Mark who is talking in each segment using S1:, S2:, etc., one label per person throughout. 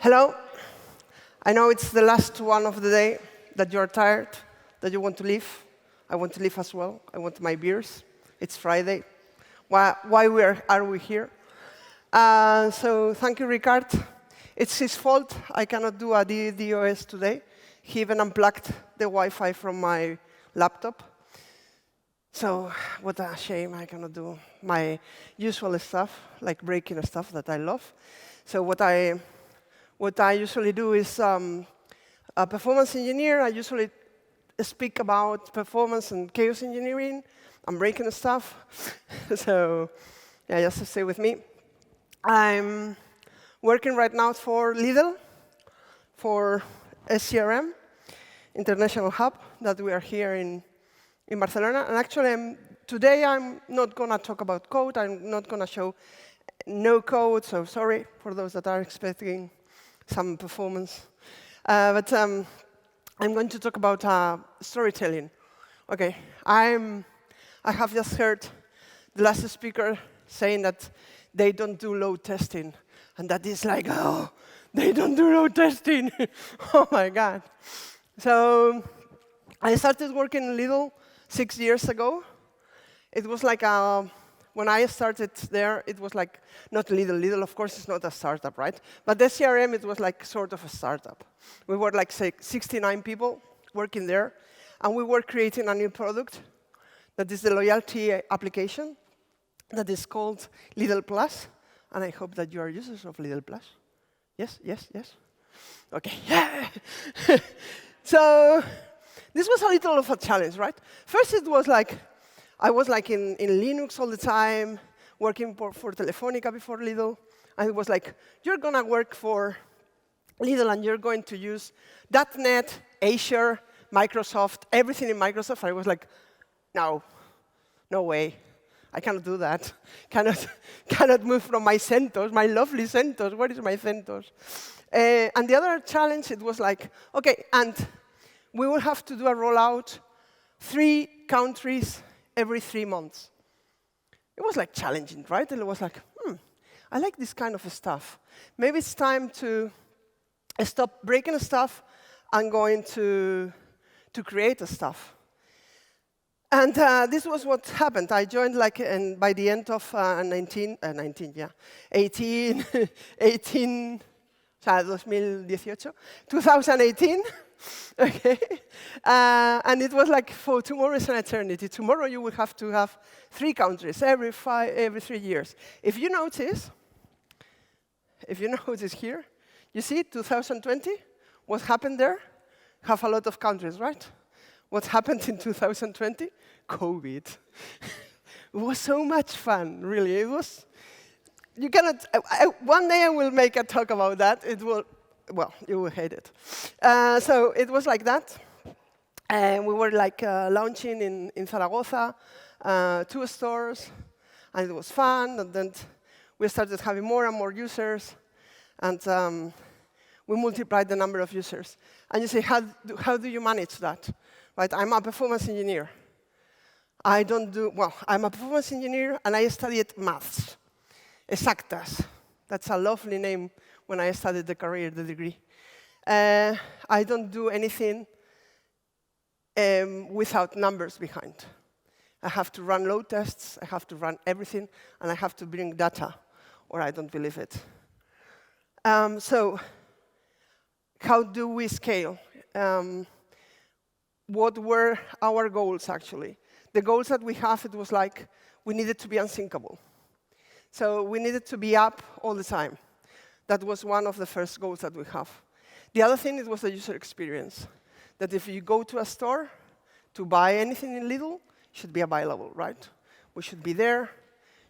S1: Hello. I know it's the last one of the day, that you're tired, that you want to leave. I want to leave as well. I want my beers. It's Friday. Why are we here? So thank you, Ricard. It's his fault. I cannot do a DDoS today. He even unplugged the Wi-Fi from my laptop. So what a shame. I cannot do my usual stuff, like breaking stuff that I love. So what I usually do is a performance engineer. I usually speak about performance and chaos engineering. I'm breaking stuff. So yeah, just stay with me. I'm working right now for Lidl, for SCRM, International Hub, that we are here in Barcelona. And actually, today I'm not going to talk about code. I'm not going to show no code, so sorry for those that are expecting some performance. But I'm going to talk about storytelling. OK, I have just heard the last speaker saying that they don't do load testing. And that is like, oh, they don't do load testing. Oh, my God. So I started working in Lidl 6 years ago. It was like when I started there, it was like, not Lidl. Lidl, of course, is not a startup, right? But the CRM, it was like sort of a startup. We were like, say, 69 people working there. And we were creating a new product that is the loyalty application that is called Lidl Plus. And I hope that you are users of Lidl Plus. Yes, yes, yes? OK, yeah. So this was a little of a challenge, right? First, it was like, I was like in Linux all the time, working for Telefonica before Lidl. And it was like, you're going to work for Lidl, and you're going to use .NET, Azure, Microsoft, everything in Microsoft. I was like, no way. I cannot do that. Cannot move from my CentOS, my lovely CentOS. Where is my CentOS? And the other challenge, it was like, OK, and we will have to do a rollout 3 countries every 3 months. It was like challenging, right? And it was like, I like this kind of stuff. Maybe it's time to stop breaking stuff and going to create stuff. And this was what happened. I joined like by the end of 2018. OK. And it was like, for tomorrow is an eternity. Tomorrow you will have to have 3 countries every 3 years. If you notice here, you see 2020, what happened there? Have a lot of countries, right? What happened in 2020? COVID. It was so much fun, really. It was. You cannot. One day I will make a talk about that. It will. Well, you will hate it. So it was like that. And we were like launching in Zaragoza, 2 stores, and it was fun. And then we started having more and more users, and we multiplied the number of users. And you say, how do you manage that? Right? I'm a performance engineer. I'm a performance engineer, and I studied maths, exactas. That's a lovely name when I studied the degree. I don't do anything without numbers behind. I have to run load tests, I have to run everything, and I have to bring data, or I don't believe it. So how do we scale? What were our goals, actually? The goals that we have, it was like we needed to be unsinkable. So we needed to be up all the time. That was one of the first goals that we have. The other thing, it was the user experience. That if you go to a store to buy anything in Lidl, it should be available, right? We should be there.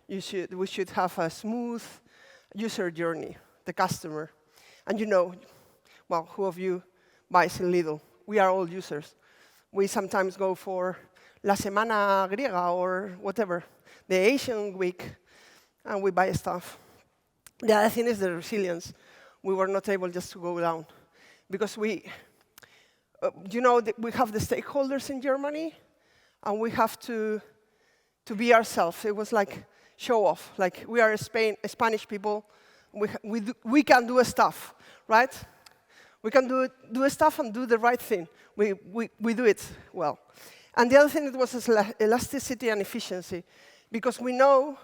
S1: We should have a smooth user journey, the customer. And you know, well, who of you buys in Lidl? We are all users. We sometimes go for La Semana Griega or whatever, the Asian week, and we buy stuff. The other thing is the resilience. We were not able just to go down. Because we have the stakeholders in Germany, and we have to be ourselves. It was like show off. Like we are Spanish people. We can do stuff, right? We can do stuff and do the right thing. We do it well. And the other thing it was elasticity and efficiency, because we knew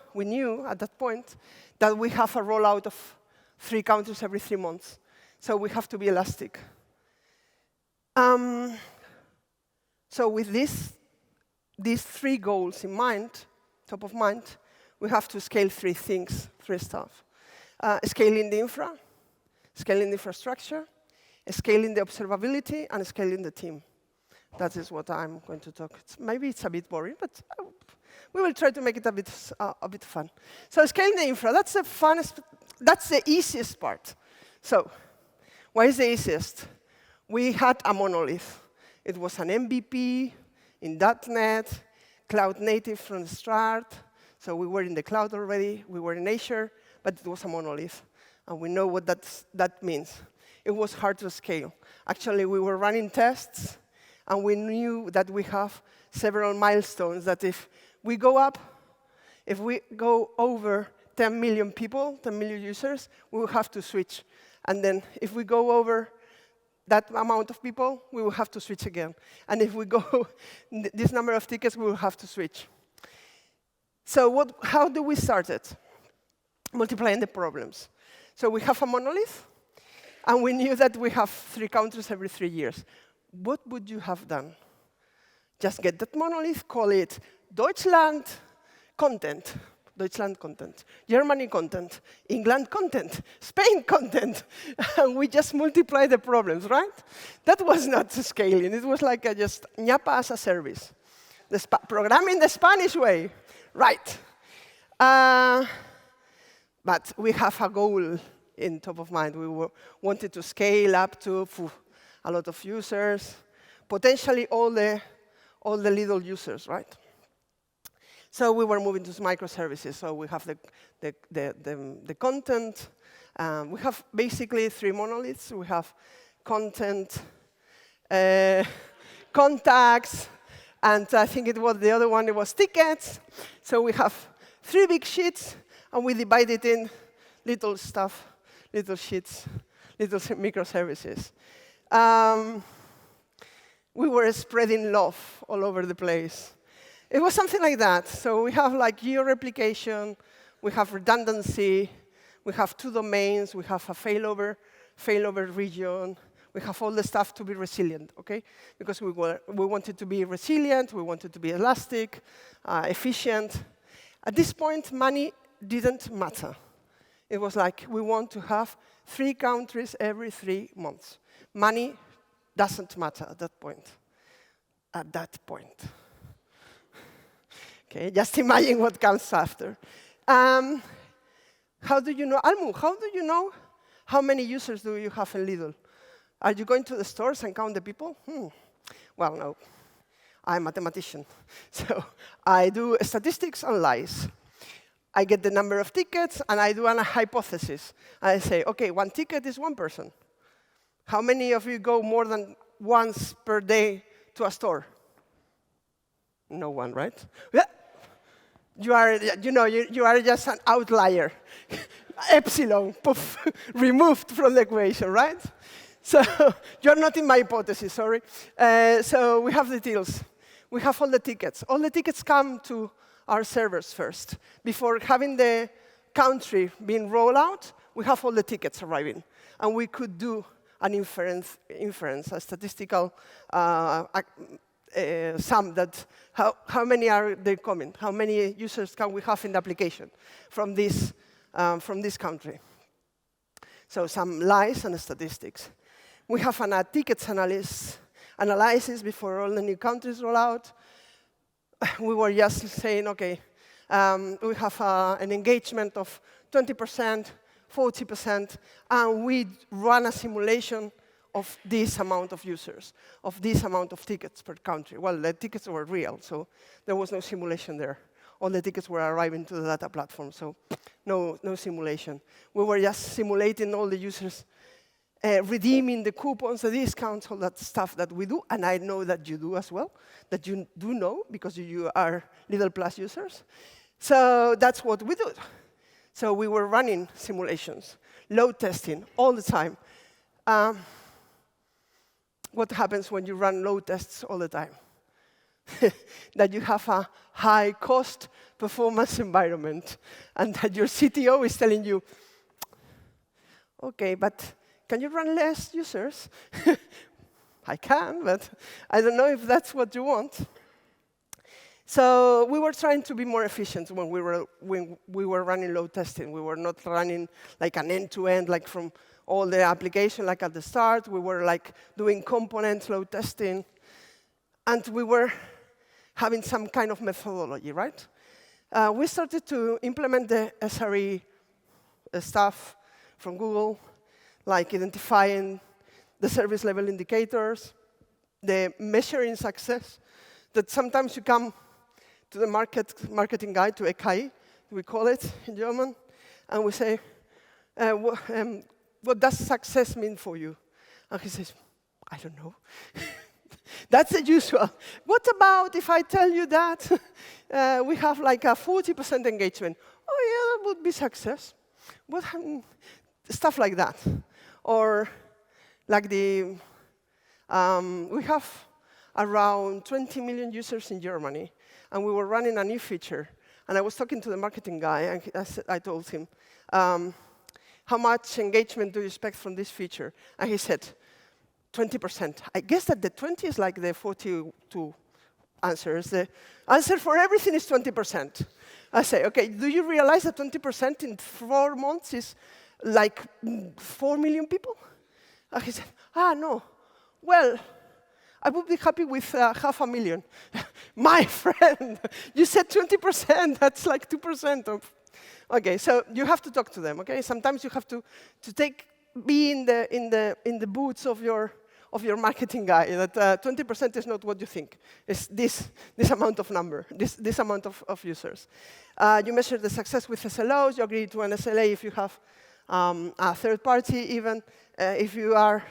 S1: at that point that we have a rollout of 3 countries every 3 months. So we have to be elastic. So with these 3 goals in mind, top of mind, we have to scale 3 things, 3 stuff. Scaling the infra, scaling the infrastructure, scaling the observability, and scaling the team. That is what I'm going to talk. Maybe it's a bit boring, but we will try to make it a bit fun. So scaling the infra, that's the funnest, that's the easiest part. So why is the easiest? We had a monolith. It was an MVP in .NET, cloud native from the start. So we were in the cloud already. We were in Azure, but it was a monolith. And we know what that means. It was hard to scale. Actually, we were running tests, and we knew that we have several milestones that if we go over 10 million people, 10 million users, we will have to switch. And then if we go over that amount of people, we will have to switch again. And if we go this number of tickets, we will have to switch. So how do we start it? Multiplying the problems. So we have a monolith, and we knew that we have 3 countries every 3 years. What would you have done? Just get that monolith, call it Deutschland content, Germany content, England content, Spain content, and we just multiply the problems, right? That was not scaling. It was like just ñapa as a service. Programming the Spanish way, right? But we have a goal in top of mind. We wanted to scale up to a lot of users, potentially all the Lidl users, right? So we were moving to microservices. So we have the content. We have basically 3 monoliths. We have content, contacts, and I think it was the other one. It was tickets. So we have 3 big sheets, and we divide it in little stuff, little sheets, little microservices. We were spreading love all over the place. It was something like that. So we have like geo-replication, we have redundancy, we have 2 domains, we have a failover region, we have all the stuff to be resilient, okay? Because we wanted to be resilient, we wanted to be elastic, efficient. At this point, money didn't matter. It was like we want to have 3 countries every 3 months. Money doesn't matter at that point. At that point. Okay, just imagine what comes after. How do you know, Almu, how do you know how many users do you have in Lidl? Are you going to the stores and count the people? Well, no. I'm a mathematician. So I do statistics and lies. I get the number of tickets, and I do a hypothesis. I say, OK, 1 ticket is 1 person. How many of you go more than once per day to a store? No one, right? You are just an outlier. Epsilon, poof, removed from the equation, right? So you're not in my hypothesis, sorry. So we have the deals. We have all the tickets. All the tickets come to our servers first. Before having the country being rolled out, we have all the tickets arriving. And we could do an inference, a statistical sum that how many are they coming? How many users can we have in the application from this country? So some lies and statistics. We have a tickets analysis before all the new countries roll out. We were just saying, OK, we have an engagement of 20%, 40%, and we run a simulation of this amount of users, of this amount of tickets per country. Well, the tickets were real, so there was no simulation there. All the tickets were arriving to the data platform, so no simulation. We were just simulating all the users, redeeming the coupons, the discounts, all that stuff that we do, and I know that you do as well, that you do know because you are Lidl Plus users. So that's what we do. So we were running simulations, load testing all the time. what happens when you run load tests all the time. That you have a high-cost performance environment, and that your CTO is telling you, OK, but can you run less users? I can, but I don't know if that's what you want. So we were trying to be more efficient when we were running load testing. We were not running like an end-to-end, like from all the application, like at the start. We were like doing component load testing. And we were having some kind of methodology, right? We started to implement the SRE stuff from Google, like identifying the service level indicators, the measuring success, that sometimes you come to the marketing guy, to EKI, we call it in German, and we say, what does success mean for you? And he says, I don't know. That's the usual. What about if I tell you that we have like a 40% engagement? Oh, yeah, that would be success. Stuff like that. Or like we have around 20 million users in Germany, and we were running a new feature. And I was talking to the marketing guy, and I told him, how much engagement do you expect from this feature? And he said, 20%. I guess that the 20 is like the 42 answers. The answer for everything is 20%. I say, OK, do you realize that 20% in 4 months is like 4 million people? And he said, no. Well, I would be happy with 500,000. My friend, you said 20%. That's like 2% of. OK, so you have to talk to them. OK, sometimes you have to be in the boots of your marketing guy. That 20% is not what you think. It's this amount of number, this amount of users. You measure the success with SLOs. You agree to an SLA if you have a third party, even if you are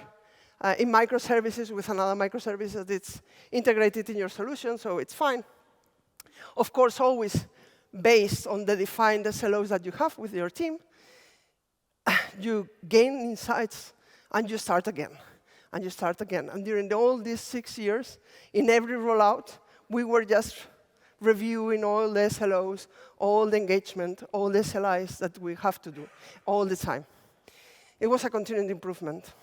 S1: in microservices with another microservice that it's integrated in your solution, so it's fine. Of course, always based on the defined SLOs that you have with your team. You gain insights, and you start again, and you start again. And during all these 6 years, in every rollout, we were just reviewing all the SLOs, all the engagement, all the SLIs that we have to do all the time. It was a continued improvement.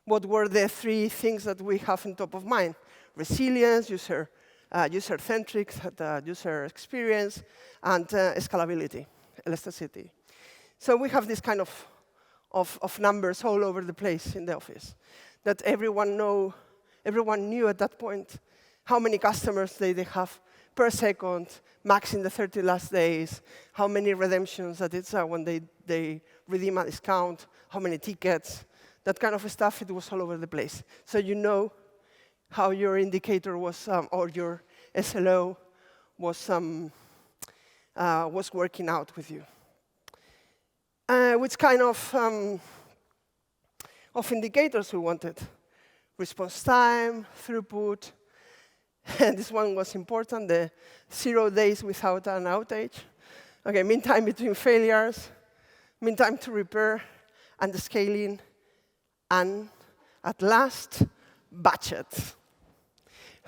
S1: What were the 3 things that we have on top of mind? Resilience, user-centric, user experience, and scalability, elasticity. So we have this kind of numbers all over the place in the office that everyone knew at that point how many customers they have per second, max in the 30 last days, how many redemptions that it's when they redeem a discount, how many tickets, that kind of stuff. It was all over the place. So you know how your indicator was, or your SLO was working out with you. Which kind of indicators we wanted? Response time, throughput, and this one was important, the 0 days without an outage. Okay, mean time between failures, mean time to repair, and the scaling, and at last, budget.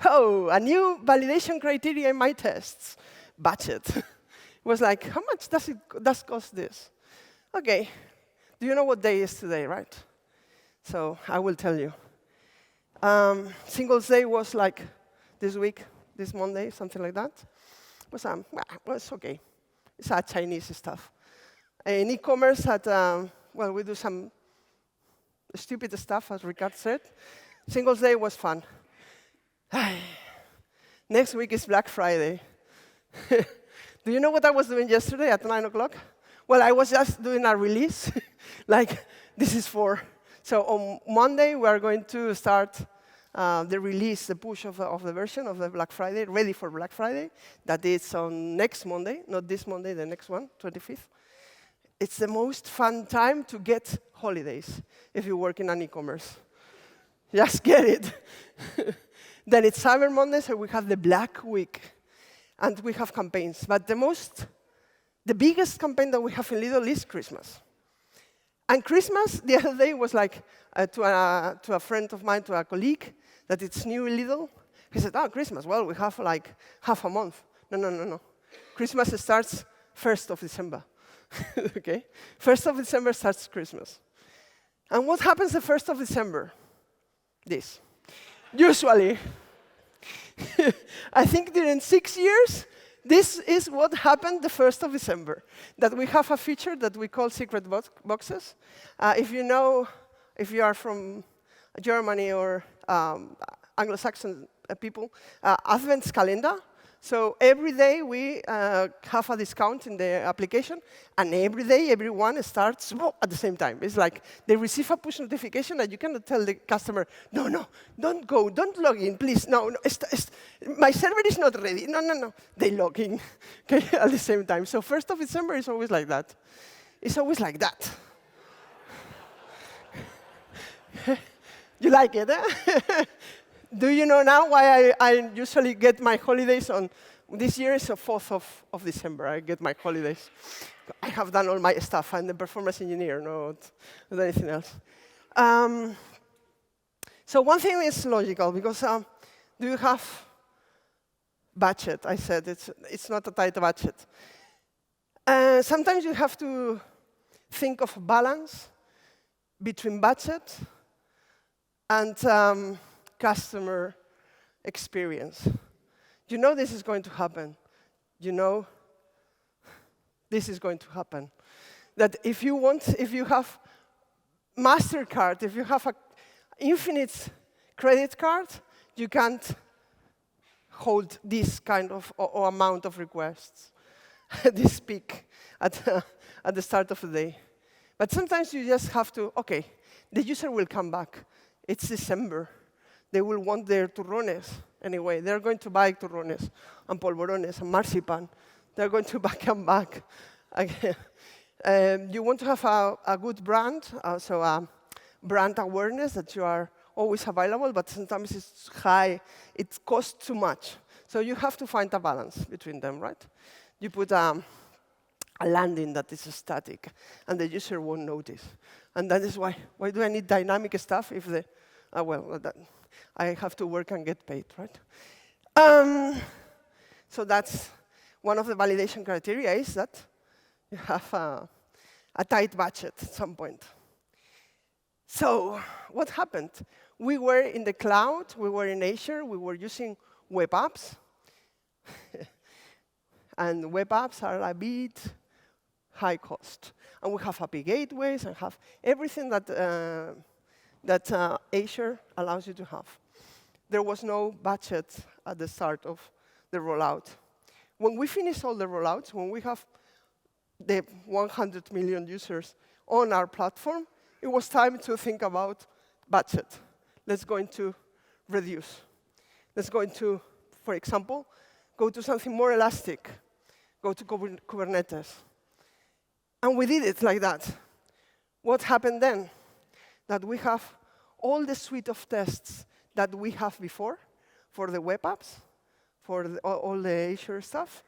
S1: Oh, a new validation criteria in my tests, budget. It was like, how much does it cost this? OK, do you know what day is today, right? So I will tell you. Singles Day was like this week, this Monday, something like that. It was, well, it's OK. It's Chinese stuff. In e-commerce, well, we do some stupid stuff, as Ricard said. Singles Day was fun. Next week is Black Friday. Do you know what I was doing yesterday at 9 o'clock? Well, I was just doing a release. Like, this is for. So on Monday, we are going to start the release, the push of the version of the Black Friday, ready for Black Friday. That is on next Monday, not this Monday, the next one, 25th. It's the most fun time to get holidays if you work in an e-commerce. Just get it. Then it's Cyber Monday, so we have the Black Week. And we have campaigns. But the biggest campaign that we have in Lidl is Christmas. And Christmas, the other day, was like to a friend of mine, to a colleague, that it's new in Lidl. He said, oh, Christmas, well, we have like half a month. No, no, no, no. Christmas starts 1st of December. Okay? 1st of December starts Christmas. And what happens the 1st of December? This. Usually. I think during 6 years, this is what happened the 1st of December, that we have a feature that we call secret boxes. If you are from Germany or Anglo-Saxon people, Advent calendar. So every day we have a discount in the application, and every day everyone starts at the same time. It's like they receive a push notification, and you cannot tell the customer, no, no, don't go, don't log in, please, no, no my server is not ready. No, no, no. They log in okay, at the same time. So 1st of December is always like that. It's always like that. You like it, eh? Do you know now why I usually get my holidays on, this year is the 4th of December, I get my holidays. I have done all my stuff, I'm the performance engineer, not anything else. So one thing is logical, because do you have budget? I said it's not a tight budget. Sometimes you have to think of balance between budget and customer experience. You know this is going to happen. You know this is going to happen. That if you have MasterCard, if you have an infinite credit card, you can't hold this kind of or amount of requests, this peak at the start of the day. But sometimes you just have to, OK, the user will come back. It's December. They will want their turrones anyway. They're going to buy turrones and polvorones and marzipan. They're going to come back. You want to have a good brand, so a brand awareness that you are always available, but sometimes it's high. It costs too much. So you have to find a balance between them, right? You put a landing that is static, and the user won't notice. And that is why do I need dynamic stuff if I have to work and get paid, right? So that's one of the validation criteria, is that you have a tight budget at some point. So what happened? We were in the cloud, we were in Azure, we were using web apps. And web apps are a bit high cost. And we have API gateways and have everything that Azure allows you to have. There was no budget at the start of the rollout. When we finish all the rollouts, when we have the 100 million users on our platform, it was time to think about budget. Let's go into reduce. Let's go into, for example, go to something more elastic. Go to Kubernetes. And we did it like that. What happened then? That we have all the suite of tests that we have before for the web apps, for all the Azure stuff.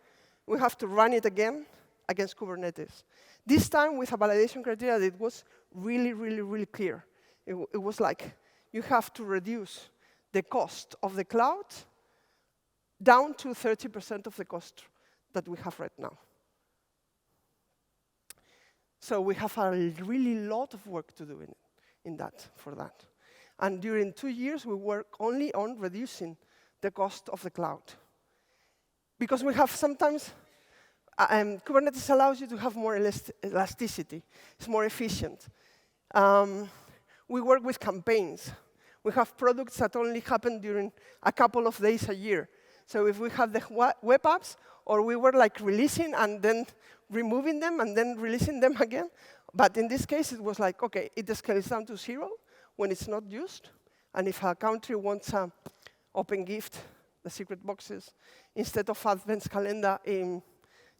S1: We have to run it again against Kubernetes. This time with a validation criteria that was really, really, really clear. It was like you have to reduce the cost of the cloud down to 30% of the cost that we have right now. So we have a really lot of work to do for that. And during 2 years, we work only on reducing the cost of the cloud. Because we have sometimes, Kubernetes allows you to have more elasticity. It's more efficient. We work with campaigns. We have products that only happen during a couple of days a year. So if we have the web apps, or we were like releasing and then removing them and then releasing them again. But in this case, it was like, OK, it scales down to 0 when it's not used. And if a country wants an open gift, the secret boxes, instead of Advent calendar in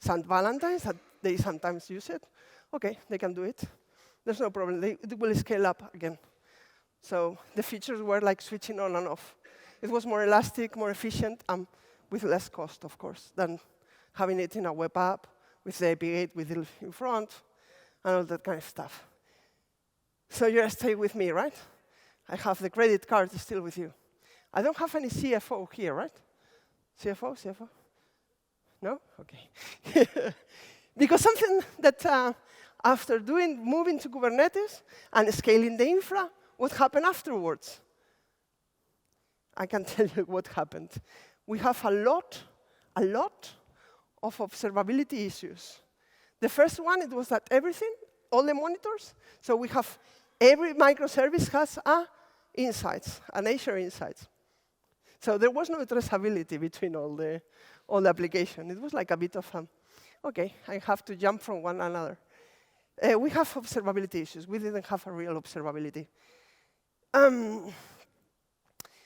S1: St. Valentine's, that they sometimes use it, OK, they can do it. There's no problem. It will scale up again. So the features were like switching on and off. It was more elastic, more efficient, and with less cost, of course, than having it in a web app with the API gate with it in front and all that kind of stuff. So you stay with me, right? I have the credit card still with you. I don't have any CFO here, right? CFO, CFO? No? Okay. Because something that after moving to Kubernetes and scaling the infra, what happened afterwards? I can tell you what happened. We have a lot of observability issues. The first one, it was that everything, all the monitors, so we have every microservice has an Azure insights. So there was no traceability between all the application. It was like a bit of, OK, I have to jump from one another. We have observability issues. We didn't have a real observability.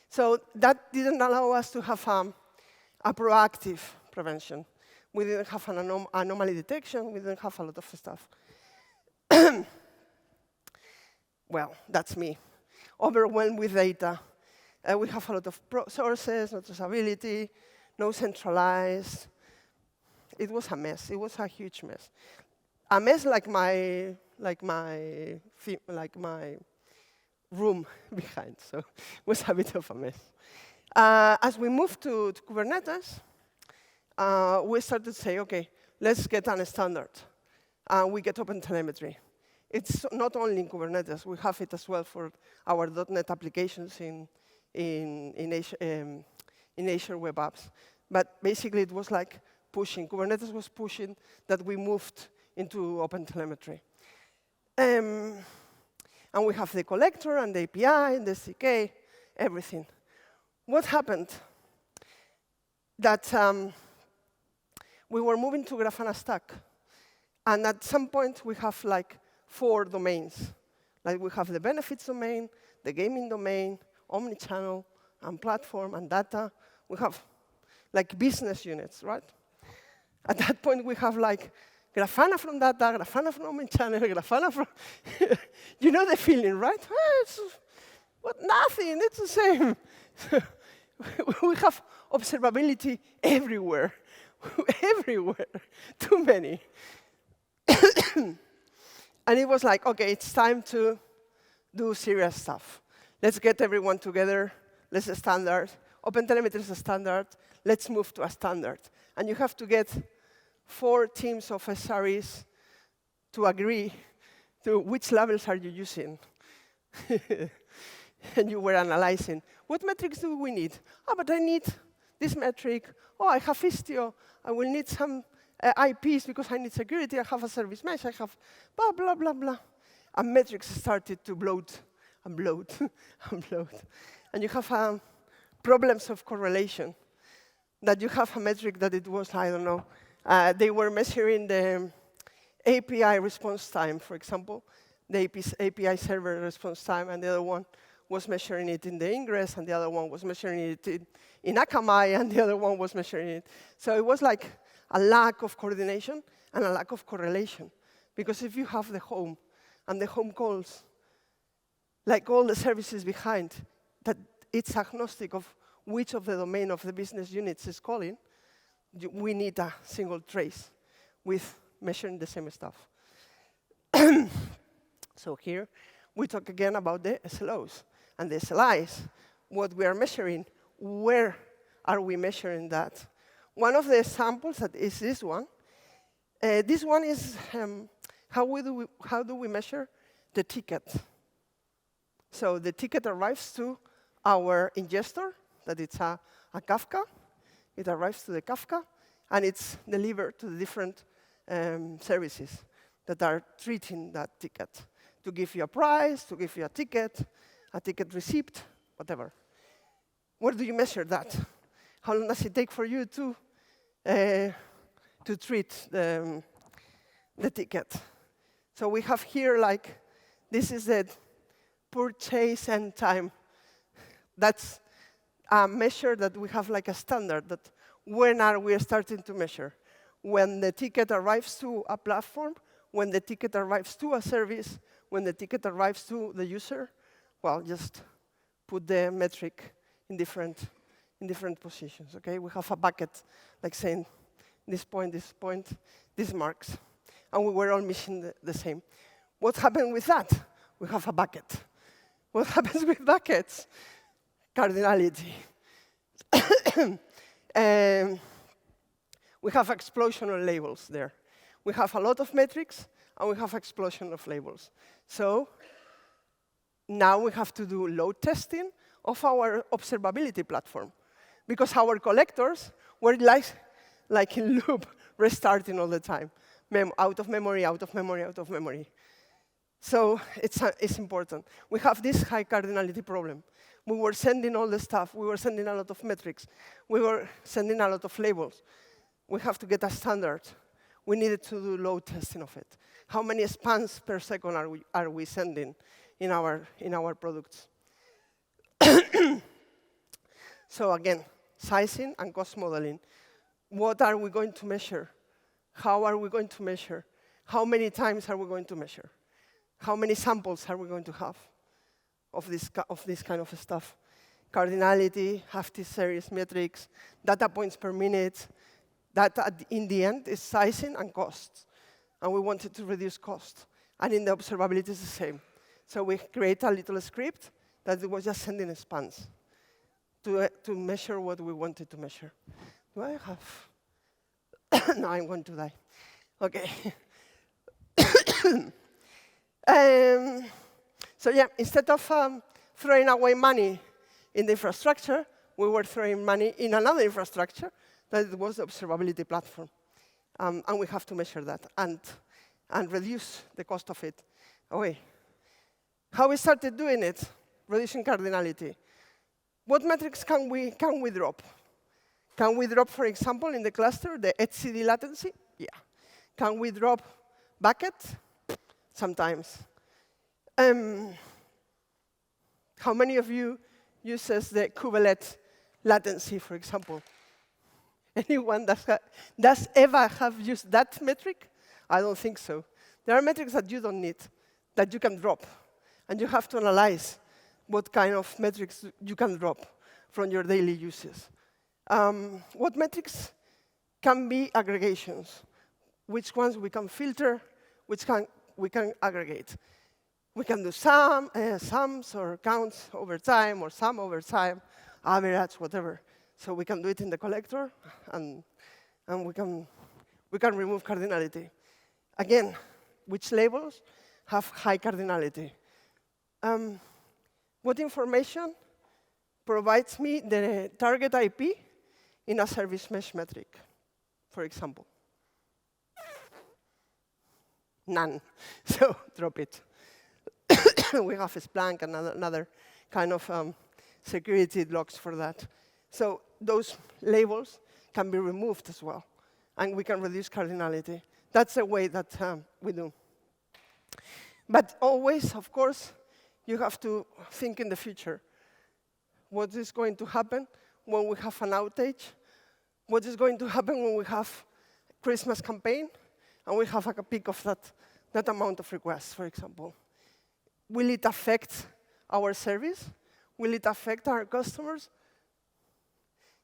S1: So that didn't allow us to have a proactive prevention. We didn't have an anomaly detection. We didn't have a lot of stuff. Well, that's me. Overwhelmed with data. We have a lot of sources, no traceability, no centralized. It was a mess. It was a huge mess. A mess like my room behind. So it was a bit of a mess. As we moved to Kubernetes, we started to say, OK, let's get a standard. We get OpenTelemetry. It's not only in Kubernetes. We have it as well for our .NET applications in Azure Web Apps. But basically, it was like pushing. Kubernetes was pushing that we moved into OpenTelemetry. And we have the collector and the API and the SDK, everything. What happened? That we were moving to Grafana Stack. And at some point, we have like 4 domains. Like we have the benefits domain, the gaming domain, omnichannel, and platform, and data. We have like business units, right? At that point, we have like Grafana from data, Grafana from omnichannel, Grafana from... You know the feeling, right? It's nothing, it's the same. We have observability everywhere. Everywhere. Too many. And it was like, OK, it's time to do serious stuff. Let's get everyone together. Let's standard. OpenTelemetry is a standard. Let's move to a standard. And you have to get 4 teams of SREs to agree to which levels are you using. And you were analyzing, what metrics do we need? Oh, but I need this metric. Oh, I have Istio. I will need some IPs because I need security. I have a service mesh. I have blah, blah, blah, blah. And metrics started to bloat and bloat and bloat. And you have problems of correlation. That you have a metric that it was, I don't know, they were measuring the API response time, for example, the API server response time, and the other one was measuring it in the ingress, and the other one was measuring it in Akamai, and the other one was measuring it. So it was like a lack of coordination and a lack of correlation. Because if you have the home, and the home calls, like all the services behind, that it's agnostic of which of the domain of the business units is calling, we need a single trace with measuring the same stuff. So here, we talk again about the SLOs and the SLIs, what we are measuring, where are we measuring that? One of the examples that is this one. This one is how do we measure the ticket? So the ticket arrives to our ingestor, that it's a Kafka. It arrives to the Kafka, and it's delivered to the different services that are treating that ticket to give you a price, to give you a ticket receipt, whatever. Where do you measure that? How long does it take for you to treat the ticket? So we have here, like, this is the purchase end time. That's a measure that we have like a standard that when are we starting to measure? When the ticket arrives to a platform, when the ticket arrives to a service, when the ticket arrives to the user, well, just put the metric in different positions, okay? We have a bucket, like saying this point, these marks. And we were all missing the same. What happened with that? we have a bucket. What happens with buckets? Cardinality. We have explosion of labels there. We have a lot of metrics, and we have explosion of labels. So now we have to do load testing of our observability platform, because our collectors were like in loop, restarting all the time. Out of memory, out of memory, out of memory. So it's important. We have this high cardinality problem. We were sending all the stuff. We were sending a lot of metrics. We were sending a lot of labels. We have to get a standard. We needed to do load testing of it. How many spans per second are we sending in our products? So again, sizing and cost modeling. What are we going to measure? How are we going to measure? How many times are we going to measure? How many samples are we going to have of this kind of stuff? Cardinality, hefty series metrics, data points per minute. That, in the end, is sizing and costs. And we wanted to reduce cost. And in the observability, it's the same. So we create a little script that was just sending spans to measure what we wanted to measure. Do I have? No, I'm going to die. OK. So yeah, instead of throwing away money in the infrastructure, we were throwing money in another infrastructure that was the observability platform. And we have to measure that and reduce the cost of it away. How we started doing it? Reducing cardinality. What metrics can we drop? Can we drop, for example, in the cluster, the etcd latency? Yeah. Can we drop bucket? Sometimes. How many of you uses the kubelet latency, for example? Anyone does ever have used that metric? I don't think so. There are metrics that you don't need, that you can drop. And you have to analyze what kind of metrics you can drop from your daily uses. What metrics can be aggregations? Which ones we can filter, which we can aggregate? We can do sums or counts over time, or sum over time, average, whatever. So we can do it in the collector, and we can remove cardinality. Again, which labels have high cardinality? What information provides me the target IP in a service mesh metric, for example? None. So drop it. We have Splunk and another kind of security logs for that. So those labels can be removed as well, and we can reduce cardinality. That's the way that we do. But always, of course, you have to think in the future. What is going to happen when we have an outage? What is going to happen when we have Christmas campaign, and we have a peak of that amount of requests, for example? Will it affect our service? Will it affect our customers?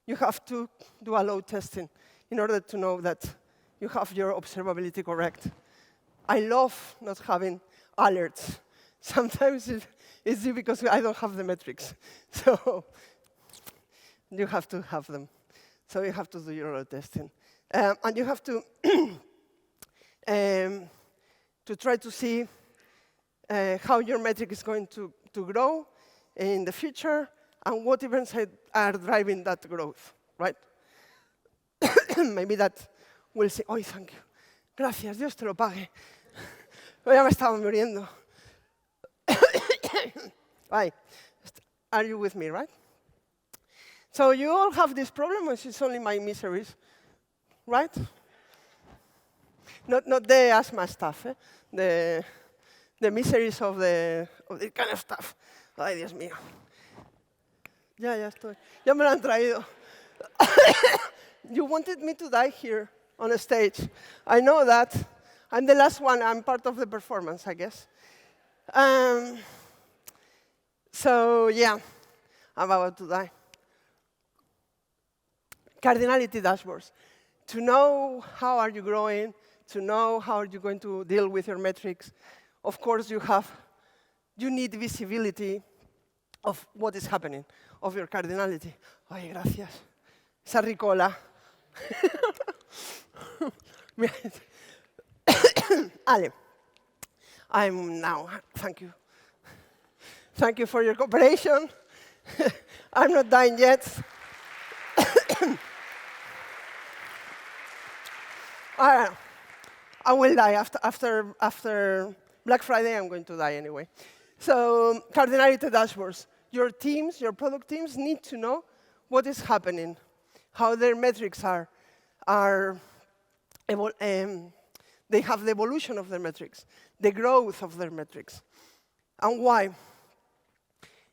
S1: You have to do a load testing in order to know that you have your observability correct. I love not having alerts. Sometimes it's because I don't have the metrics. So you have to have them. So you have to do your load testing. And you have to try to see how your metric is going to grow in the future, and what events are driving that growth, right? Maybe that will say, oh, thank you. Gracias, Dios te lo pague. Ya me estaba muriendo. Right. Are you with me, right? So you all have this problem, which is only my miseries, right? Not the asthma stuff, the miseries of this kind of stuff. Ay, Dios mío. Ya estoy. Ya me lo han traído. You wanted me to die here on a stage. I know that. I'm the last one. I'm part of the performance, I guess. So yeah, I'm about to die. Cardinality dashboards. To know how are you growing, to know how are you going to deal with your metrics, of course you have you need visibility of what is happening, of your cardinality. Ay, gracias. Esa ricola. Ale, I'm now, thank you. Thank you for your cooperation. I'm not dying yet. I will die after Black Friday. I'm going to die anyway. So cardinality dashboards. Your teams, your product teams, need to know what is happening, how their metrics are they have the evolution of their metrics, the growth of their metrics. And why?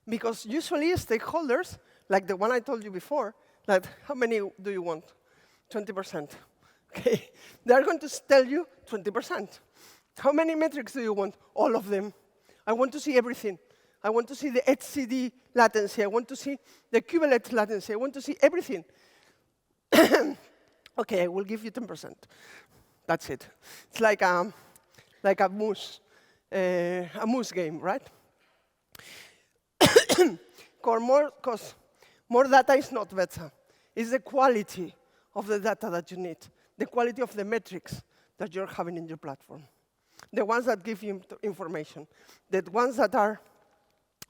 S1: Because usually stakeholders, like the one I told you before, like how many do you want? 20%. Okay, they are going to tell you 20%. How many metrics do you want? All of them. I want to see everything. I want to see the HCD latency. I want to see the kubelet latency. I want to see everything. Okay, I will give you 10%. That's it. It's like a moose game, right? Because more data is not better. It's the quality of the data that you need, the quality of the metrics that you're having in your platform, the ones that give you information, the ones that are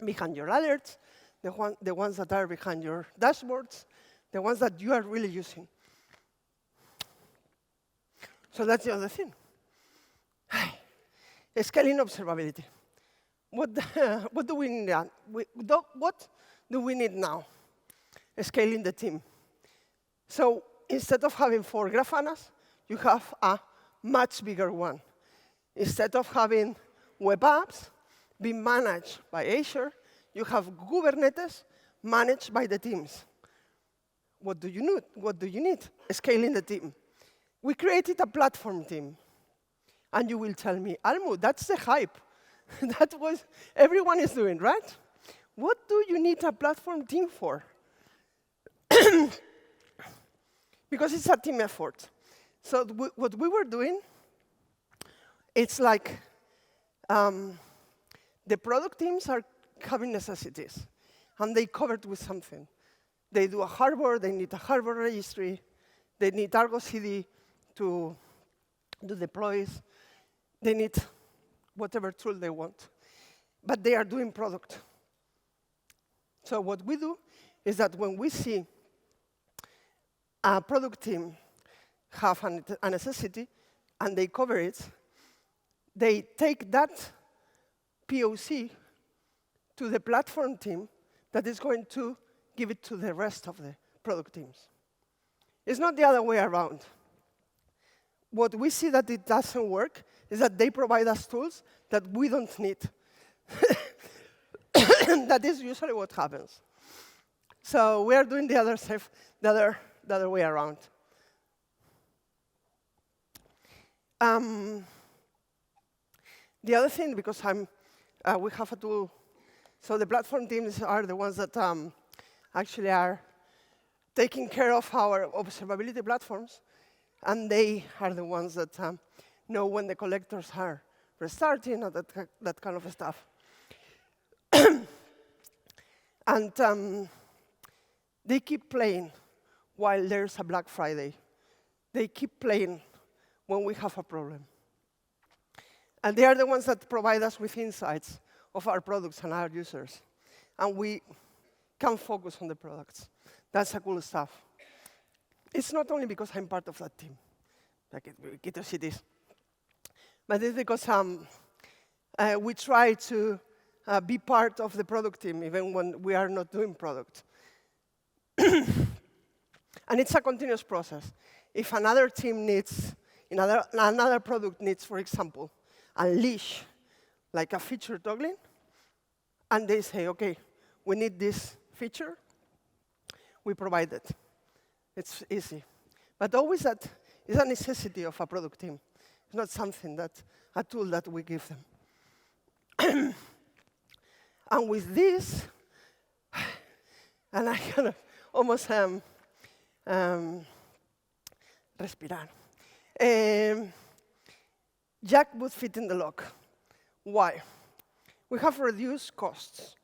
S1: behind your alerts, the ones that are behind your dashboards, the ones that you are really using. So that's the other thing. Scaling observability. What do we need now? What do we need now? Scaling the team. So instead of having 4 Grafana's, you have a much bigger one. Instead of having web apps being managed by Azure, you have Kubernetes managed by the teams. What do you need? What do you need? Scaling the team. We created a platform team. And you will tell me, Almu, that's the hype. That was everyone is doing, right? What do you need a platform team for? Because it's a team effort. So what we were doing, it's like the product teams are having necessities, and they covered with something. They do a hardware, they need a hardware registry, they need Argo CD to do deploys, they need whatever tool they want. But they are doing product. So what we do is that when we see a product team have a necessity and they cover it, they take that POC to the platform team that is going to give it to the rest of the product teams. It's not the other way around. What we see that it doesn't work is that they provide us tools that we don't need. That is usually what happens. So we are doing the other way around. The other thing, because we have a tool, so the platform teams are the ones that actually are taking care of our observability platforms, and they are the ones that know when the collectors are restarting or that kind of stuff. And they keep playing while there's a Black Friday. They keep playing when we have a problem. And they are the ones that provide us with insights of our products and our users. And we can focus on the products. That's the cool stuff. It's not only because I'm part of that team, like get to see this, but it's because we try to be part of the product team, even when we are not doing product. And it's a continuous process. If another team needs, another product needs, for example, unleash, like a feature toggling, and they say, OK, we need this feature, we provide it. It's easy. But always that is a necessity of a product team. It's not something a tool that we give them. And with this, and I kind of almost respirar. Jack would fit in the lock. Why? We have reduced costs.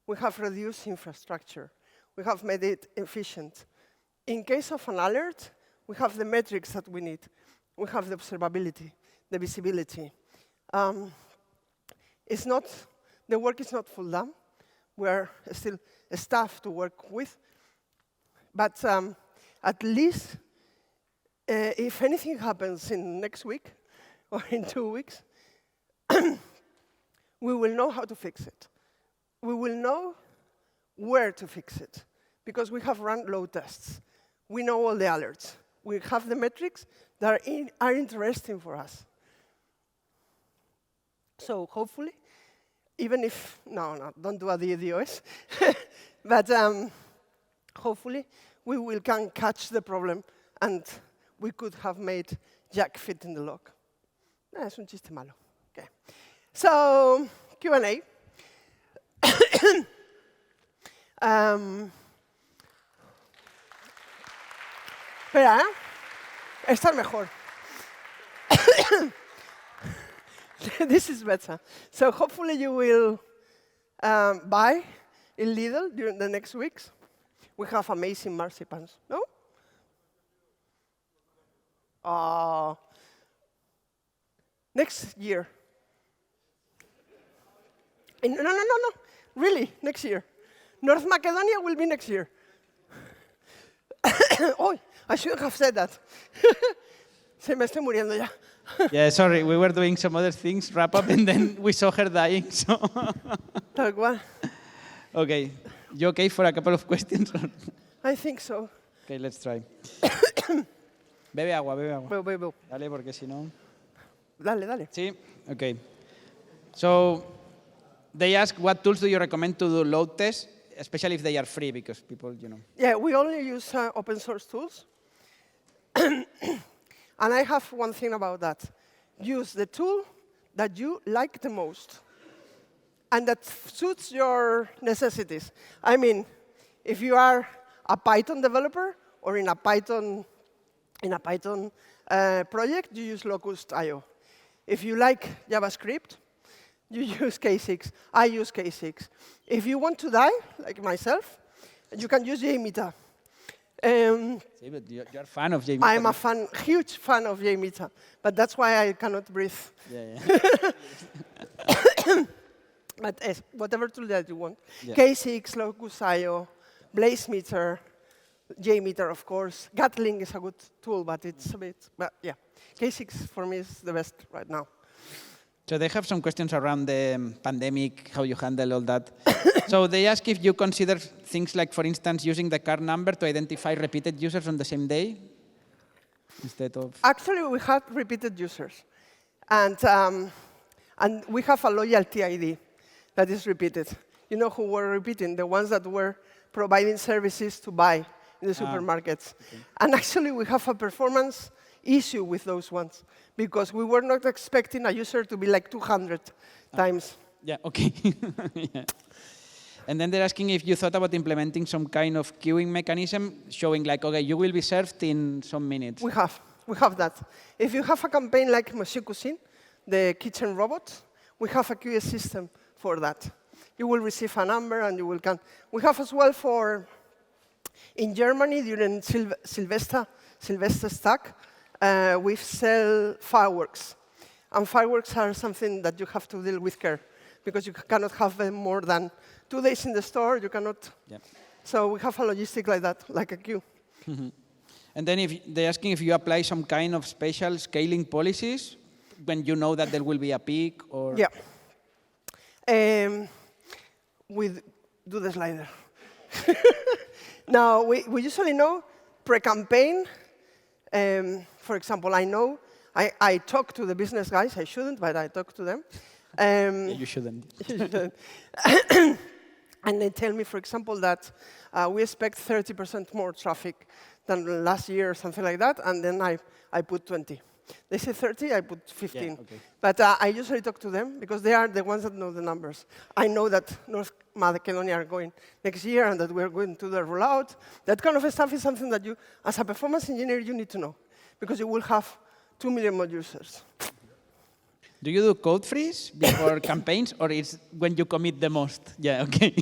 S1: We have reduced infrastructure. We have made it efficient. In case of an alert, we have the metrics that we need. We have the observability, the visibility. The work is not full done. We're still staff to work with. But at least, if anything happens in next week or in 2 weeks, we will know how to fix it. We will know where to fix it, because we have run load tests. We know all the alerts. We have the metrics that are interesting for us. So hopefully, even if, no, don't do a DDoS, but hopefully we can catch the problem and we could have made Jack fit in the lock. Es un chiste malo. Okay. So, Q&A. Espera, esta es mejor. This is better. So hopefully you will buy in Lidl during the next weeks. We have amazing marzipans, no? Next year. No. Really, next year. North Macedonia will be next year. Oh, I shouldn't have said that. Se me estoy muriendo ya.
S2: Yeah, sorry, we were doing some other things, wrap up, and then we saw her dying, so.
S1: Tal cual.
S2: Okay, you okay for a couple of questions?
S1: I think so.
S2: Okay, let's try. Bebe agua, bebe agua.
S1: Bebo.
S2: Dale, porque si no.
S1: Dale.
S2: Sí, okay. So, they ask what tools do you recommend to do load tests, especially if they are free, because people,
S1: Yeah, we only use open source tools. And I have one thing about that. Use the tool that you like the most and that suits your necessities. I mean, if you are a Python developer or in a Python project, you use Locust.io. If you like JavaScript, you use K6. I use K6. If you want to die, like myself, you can use JMeter.
S2: See, but you're a fan of JMeter.
S1: I'm a huge fan of JMeter, but that's why I cannot breathe.
S2: Yeah.
S1: But whatever tool that you want.
S2: Yeah.
S1: K6, Locust.io, BlazeMeter, JMeter, of course. Gatling is a good tool, but it's a bit, but yeah. K6 for me is the best right now.
S2: So they have some questions around the pandemic, how you handle all that. So they ask if you consider things like, for instance, using the card number to identify repeated users on the same day instead of.
S1: Actually, we had repeated users, and we have a loyalty ID that is repeated. You know who were repeating? The ones that were providing services to buy in the supermarkets. Okay. And actually, we have a performance issue with those ones, because we were not expecting a user to be like 200 times.
S2: Yeah, okay. Yeah. And then they're asking if you thought about implementing some kind of queuing mechanism, showing like, okay, you will be served in some minutes.
S1: We have that. If you have a campaign like Monsieur Cuisine, the kitchen robot, we have a QA system for that. You will receive a number and you will count. We have as well in Germany, during Silvester Stack, we sell fireworks. And fireworks are something that you have to deal with care, because you cannot have them more than 2 days in the store. You cannot. Yeah. So we have a logistic like that, like a queue.
S2: Mm-hmm. And then they're asking if you apply some kind of special scaling policies when you know that there will be a peak or.
S1: Yeah. We do the slider. Now, we usually know pre-campaign. For example, I talk to the business guys. I shouldn't, but I talk to them.
S2: Yeah, you shouldn't.
S1: And they tell me, for example, that we expect 30% more traffic than last year or something like that, and then I put 20. They say 30, I put 15. Yeah, okay. But I usually talk to them, because they are the ones that know the numbers. I know that North Macedonia are going next year and that we're going to the rollout. That kind of stuff is something that you, as a performance engineer, you need to know, because you will have 2 million more users.
S2: Do you do code freeze before campaigns, or is when you commit the most? Yeah, okay.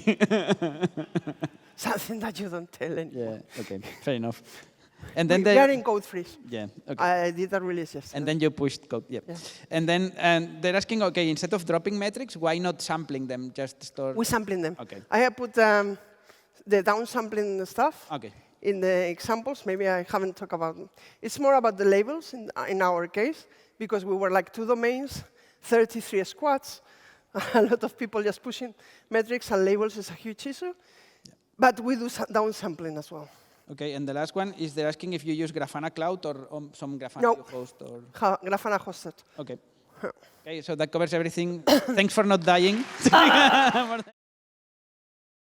S1: Something that you don't tell anyone.
S2: Yeah, okay, fair enough. And then
S1: We are in code freeze.
S2: Yeah, okay.
S1: I did a release yesterday.
S2: And then you pushed code, yeah. And then they're asking, okay, instead of dropping metrics, why not sampling them? Just store.
S1: We're sampling them.
S2: Okay.
S1: I have put the downsampling stuff
S2: Okay.
S1: in the examples. Maybe I haven't talked about them. It's more about the labels in our case, because we were like 2 domains, 33 squads, a lot of people just pushing metrics, and labels is a huge issue. But we do downsampling as well.
S2: Okay, and the last one is they're asking if you use Grafana Cloud or some Grafana
S1: No.
S2: you host or.
S1: Grafana hosted.
S2: Okay. Okay, so that covers everything. Thanks for not dying.